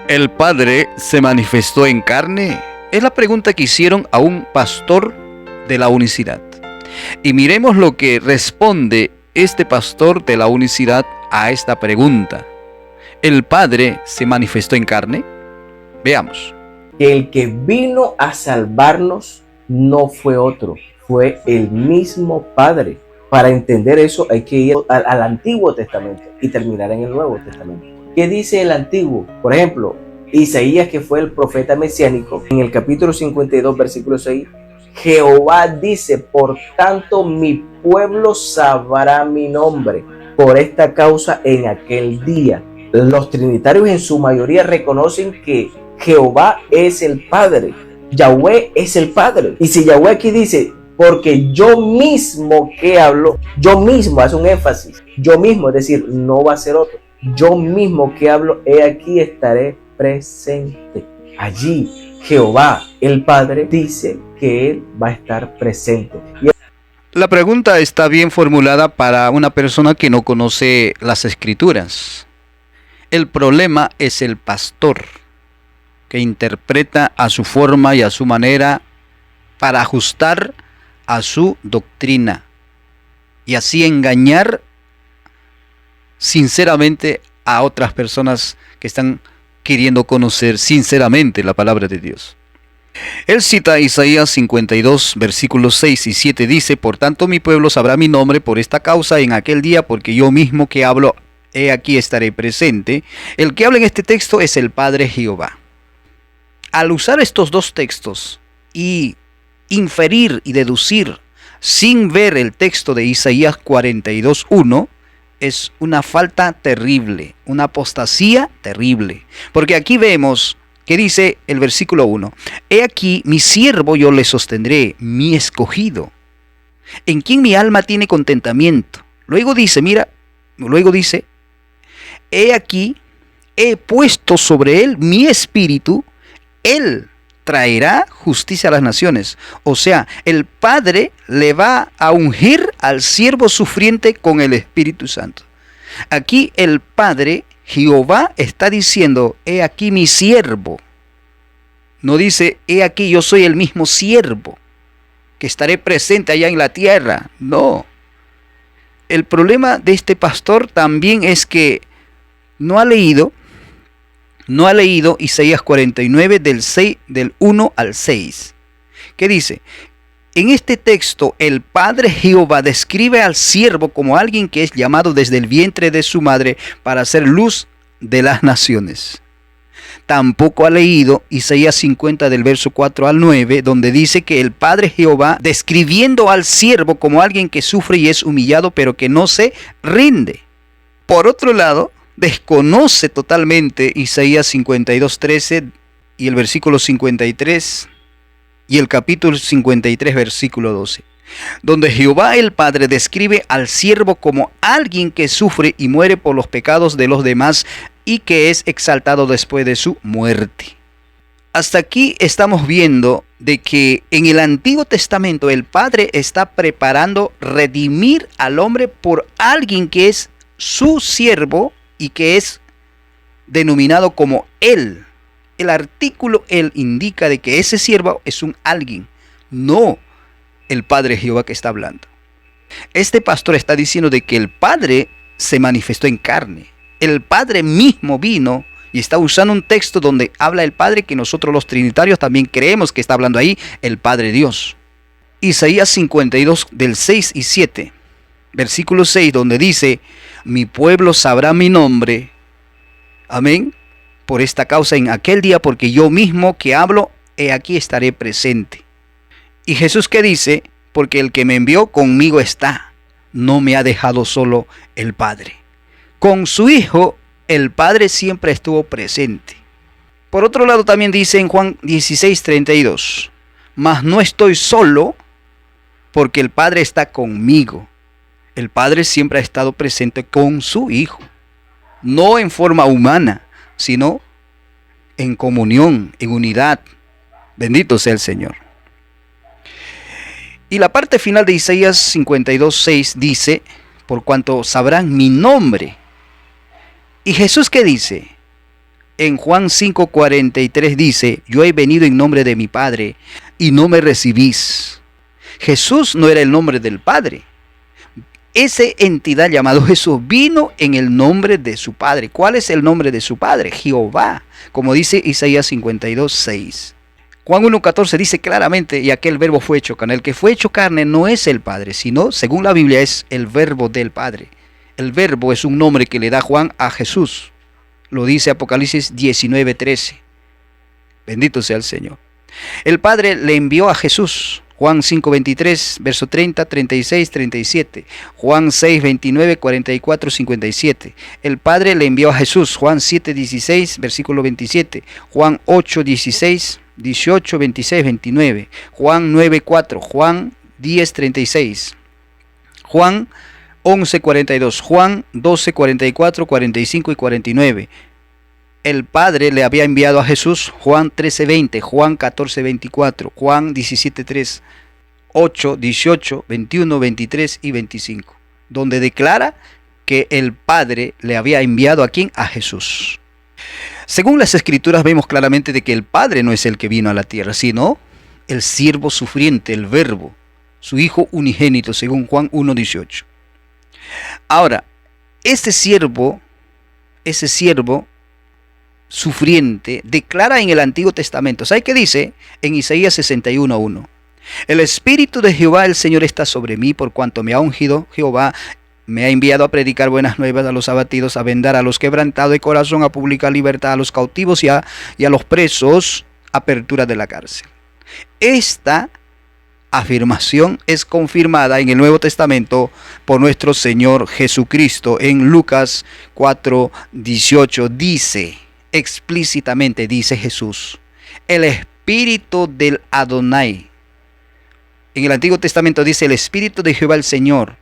¿El Padre se manifestó en carne? Es la pregunta que hicieron a un pastor de la unicidad. Y miremos lo que responde este pastor de la unicidad a esta pregunta. ¿El Padre se manifestó en carne? Veamos. El que vino a salvarnos no fue otro, fue el mismo Padre. Para entender eso hay que ir al Antiguo Testamento y terminar en el Nuevo Testamento. ¿Qué dice el Antiguo? Por ejemplo, Isaías, que fue el profeta mesiánico, en el capítulo 52, versículo 6, Jehová dice: por tanto mi pueblo sabrá mi nombre, por esta causa en aquel día. Los trinitarios en su mayoría reconocen que Jehová es el Padre, Yahweh es el Padre. Y si Yahweh aquí dice: porque yo mismo que hablo, yo mismo, hace un énfasis, yo mismo, es decir, no va a ser otro, yo mismo que hablo, he aquí estaré presente. Allí Jehová, el Padre, dice que Él va a estar presente. La pregunta está bien formulada para una persona que no conoce las Escrituras. El problema es el pastor, que interpreta a su forma y a su manera para ajustar a su doctrina y así engañar sinceramente a otras personas que están queriendo conocer sinceramente la palabra de Dios. Él cita Isaías 52, versículos 6 y 7, dice: por tanto mi pueblo sabrá mi nombre por esta causa en aquel día, porque yo mismo que hablo, he aquí estaré presente. El que habla en este texto es el Padre Jehová. Al usar estos dos textos y inferir y deducir sin ver el texto de Isaías 42:1 es una falta terrible, una apostasía terrible. Porque aquí vemos que dice el versículo 1: he aquí mi siervo, yo le sostendré, mi escogido, en quien mi alma tiene contentamiento. Luego dice, he aquí, he puesto sobre él mi espíritu, él traerá justicia a las naciones. O sea, el Padre le va a ungir al siervo sufriente con el Espíritu Santo. Aquí el Padre, Jehová, está diciendo: he aquí mi siervo. No dice: he aquí yo soy el mismo siervo que estaré presente allá en la tierra. No. El problema de este pastor también es que no ha leído Isaías 49 del 1 al 6. ¿Qué dice? En este texto el Padre Jehová describe al siervo como alguien que es llamado desde el vientre de su madre para hacer luz de las naciones. Tampoco ha leído Isaías 50 del verso 4 al 9, donde dice que el Padre Jehová, describiendo al siervo como alguien que sufre y es humillado, pero que no se rinde. Por otro lado, desconoce totalmente Isaías 52:13 y el versículo 53 y el capítulo 53 versículo 12, donde Jehová el Padre describe al siervo como alguien que sufre y muere por los pecados de los demás y que es exaltado después de su muerte. Hasta aquí estamos viendo de que en el Antiguo Testamento el Padre está preparando redimir al hombre por alguien que es su siervo y que es denominado como él. El artículo él indica de que ese siervo es un alguien, no el Padre Jehová que está hablando. Este pastor está diciendo de que el Padre se manifestó en carne. El Padre mismo vino y está usando un texto donde habla el Padre que nosotros los trinitarios también creemos que está hablando ahí el Padre Dios. Isaías 52 del 6 y 7, versículo 6, donde dice: mi pueblo sabrá mi nombre, amén, por esta causa en aquel día, porque yo mismo que hablo, he aquí estaré presente. Y Jesús que dice: porque el que me envió conmigo está, no me ha dejado solo el Padre. Con su Hijo, el Padre siempre estuvo presente. Por otro lado también dice en Juan 16:32, mas no estoy solo, porque el Padre está conmigo. El Padre siempre ha estado presente con su Hijo, no en forma humana, sino en comunión, en unidad. Bendito sea el Señor. Y la parte final de Isaías 52:6 dice: por cuanto sabrán mi nombre. ¿Y Jesús qué dice? En Juan 5:43 dice, yo he venido en nombre de mi Padre y no me recibís. Jesús no era el nombre del Padre. Esa entidad llamado Jesús vino en el nombre de su Padre. ¿Cuál es el nombre de su Padre? Jehová, como dice Isaías 52:6. Juan 1:14 dice claramente, y aquel verbo fue hecho carne. El que fue hecho carne no es el Padre, sino, según la Biblia, es el verbo del Padre. El verbo es un nombre que le da Juan a Jesús. Lo dice Apocalipsis 19:13. Bendito sea el Señor. El Padre le envió a Jesús. Juan 5:23, verso 30, 36, 37. Juan 6:29, 44, 57. El Padre le envió a Jesús. Juan 7:16, versículo 27. Juan 8:16, 18, 26, 29. Juan 9:4. Juan 10:36. Juan 11:42. Juan 12:44, 45 y 49. El Padre le había enviado a Jesús. Juan 13:20, Juan 14:24, Juan 17:3, 8, 18, 21, 23 y 25, donde declara que el Padre le había enviado ¿a quién? A Jesús. Según las Escrituras vemos claramente de que el Padre no es el que vino a la tierra, sino el siervo sufriente, el Verbo, su Hijo unigénito, según Juan 1:18. Ahora, ese siervo sufriente declara en el Antiguo Testamento. ¿Sabe qué dice? En Isaías 61:1. El Espíritu de Jehová el Señor está sobre mí, por cuanto me ha ungido Jehová, me ha enviado a predicar buenas nuevas a los abatidos, a vendar a los quebrantados de corazón, a publicar libertad a los cautivos y a los presos, apertura de la cárcel. Esta afirmación es confirmada en el Nuevo Testamento por nuestro Señor Jesucristo. En Lucas 4:18 dice, explícitamente dice Jesús, el Espíritu del Adonai. En el Antiguo Testamento dice el Espíritu de Jehová el Señor.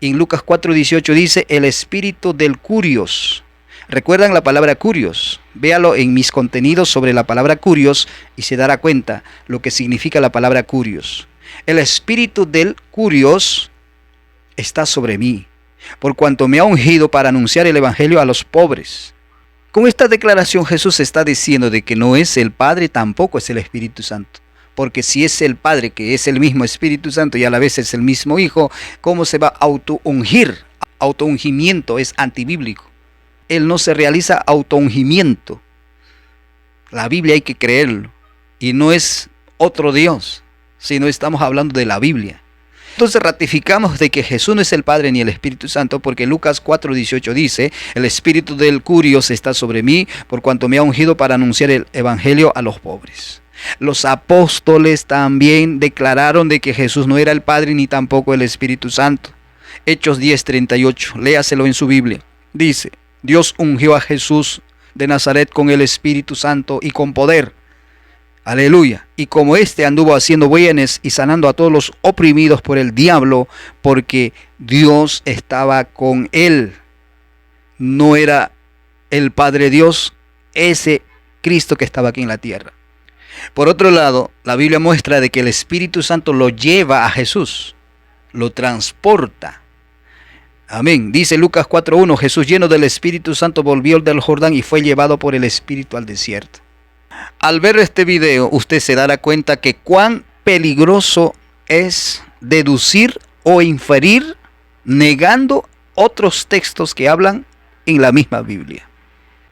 En Lucas 4:18 dice el Espíritu del Curios. ¿Recuerdan la palabra Curios? Véalo en mis contenidos sobre la palabra Curios y se dará cuenta lo que significa la palabra Curios. El Espíritu del Curios está sobre mí, por cuanto me ha ungido para anunciar el Evangelio a los pobres. Con esta declaración Jesús está diciendo de que no es el Padre, tampoco es el Espíritu Santo. Porque si es el Padre, que es el mismo Espíritu Santo y a la vez es el mismo Hijo, ¿cómo se va a auto-ungir? Auto-ungimiento es antibíblico. Él no se realiza auto-ungimiento. La Biblia hay que creerlo. Y no es otro Dios, sino estamos hablando de la Biblia. Entonces ratificamos de que Jesús no es el Padre ni el Espíritu Santo, porque Lucas 4:18 dice, el Espíritu del Curios está sobre mí, por cuanto me ha ungido para anunciar el Evangelio a los pobres. Los apóstoles también declararon de que Jesús no era el Padre ni tampoco el Espíritu Santo. Hechos 10:38, léaselo en su Biblia. Dice, Dios ungió a Jesús de Nazaret con el Espíritu Santo y con poder. Aleluya. Y como éste anduvo haciendo bienes y sanando a todos los oprimidos por el diablo, porque Dios estaba con él. No era el Padre Dios, ese Cristo que estaba aquí en la tierra. Por otro lado, la Biblia muestra de que el Espíritu Santo lo lleva a Jesús, lo transporta. Amén. Dice Lucas 4:1, Jesús lleno del Espíritu Santo volvió del Jordán y fue llevado por el Espíritu al desierto. Al ver este video, usted se dará cuenta que cuán peligroso es deducir o inferir negando otros textos que hablan en la misma Biblia.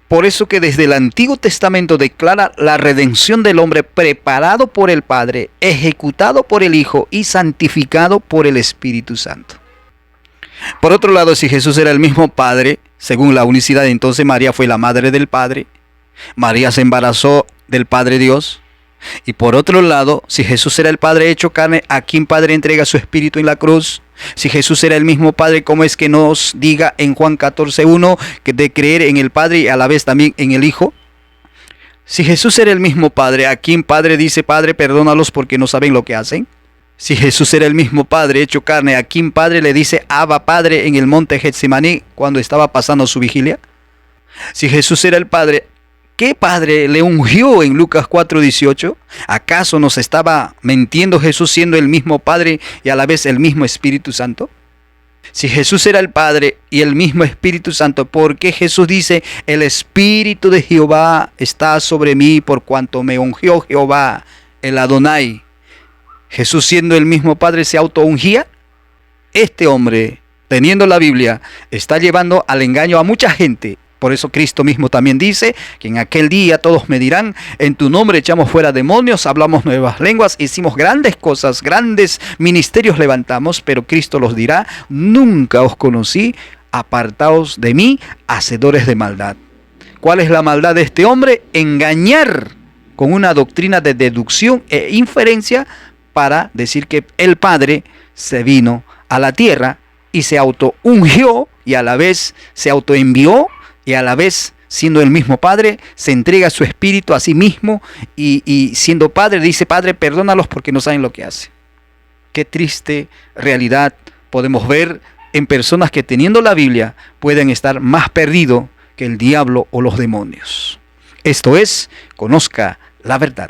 Por eso que desde el Antiguo Testamento declara la redención del hombre preparado por el Padre, ejecutado por el Hijo y santificado por el Espíritu Santo. Por otro lado, si Jesús era el mismo Padre, según la unicidad, entonces María fue la madre del Padre. María se embarazó del Padre Dios. Y por otro lado, si Jesús era el Padre hecho carne, ¿a quién Padre entrega su Espíritu en la cruz? Si Jesús era el mismo Padre, ¿cómo es que nos diga en Juan 14:1 que de creer en el Padre y a la vez también en el Hijo? Si Jesús era el mismo Padre, ¿a quién Padre dice, Padre, perdónalos porque no saben lo que hacen? Si Jesús era el mismo Padre hecho carne, ¿a quién Padre le dice, Abba Padre en el monte Getsemaní cuando estaba pasando su vigilia? Si Jesús era el Padre, ¿qué Padre le ungió en Lucas 4:18? ¿Acaso nos estaba mintiendo Jesús siendo el mismo Padre y a la vez el mismo Espíritu Santo? Si Jesús era el Padre y el mismo Espíritu Santo, ¿por qué Jesús dice, el Espíritu de Jehová está sobre mí por cuanto me ungió Jehová, el Adonai? Jesús, siendo el mismo Padre, ¿se autoungía? Este hombre, teniendo la Biblia, está llevando al engaño a mucha gente. Por eso Cristo mismo también dice que en aquel día todos me dirán, en tu nombre echamos fuera demonios, hablamos nuevas lenguas, hicimos grandes cosas, grandes ministerios levantamos, pero Cristo los dirá, nunca os conocí, apartaos de mí, hacedores de maldad. ¿Cuál es la maldad de este hombre? Engañar con una doctrina de deducción e inferencia para decir que el Padre se vino a la tierra y se autoungió y a la vez se autoenvió y a la vez, siendo el mismo Padre, se entrega su espíritu a sí mismo y siendo Padre, dice, Padre, perdónalos porque no saben lo que hacen. Qué triste realidad podemos ver en personas que teniendo la Biblia pueden estar más perdidos que el diablo o los demonios. Esto es, conozca la verdad.